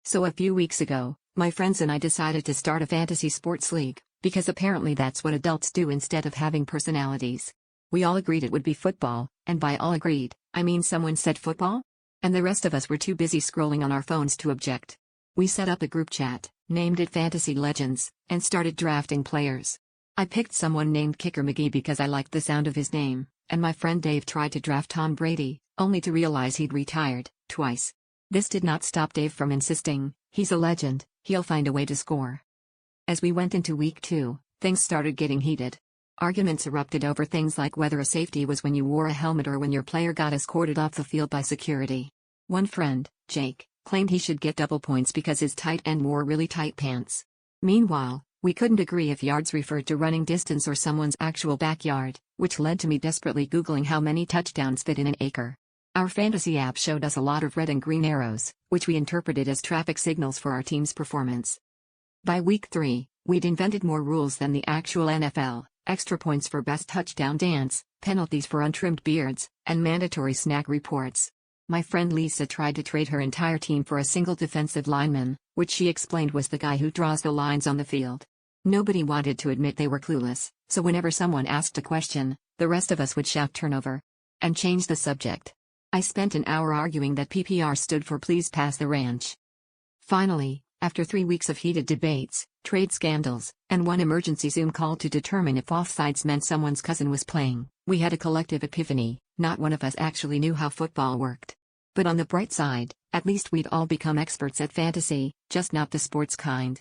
So a few weeks ago, my friends and I decided to start a fantasy sports league, because apparently that's what adults do instead of having personalities. We all agreed it would be football, and by all agreed, I mean someone said football? And the rest of us were too busy scrolling on our phones to object. We set up a group chat, named it Fantasy Legends, and started drafting players. I picked someone named Kicker McGee because I liked the sound of his name, and my friend Dave tried to draft Tom Brady, only to realize he'd retired, twice. This did not stop Dave from insisting, he's a legend, he'll find a way to score. As we went into week 2, things started getting heated. Arguments erupted over things like whether a safety was when you wore a helmet or when your player got escorted off the field by security. One friend, Jake, claimed he should get double points because his tight end wore really tight pants. Meanwhile, we couldn't agree if yards referred to running distance or someone's actual backyard, which led to me desperately Googling how many touchdowns fit in an acre. Our fantasy app showed us a lot of red and green arrows, which we interpreted as traffic signals for our team's performance. By week 3, we'd invented more rules than the actual NFL, extra points for best touchdown dance, penalties for untrimmed beards, and mandatory snack reports. My friend Lisa tried to trade her entire team for a single defensive lineman, which she explained was the guy who draws the lines on the field. Nobody wanted to admit they were clueless, so whenever someone asked a question, the rest of us would shout turnover and change the subject. I spent an hour arguing that PPR stood for Please Pass the Ranch. Finally, after 3 weeks of heated debates, trade scandals, and one emergency Zoom call to determine if offsides meant someone's cousin was playing, we had a collective epiphany. Not one of us actually knew how football worked. But on the bright side, at least we'd all become experts at fantasy, just not the sports kind.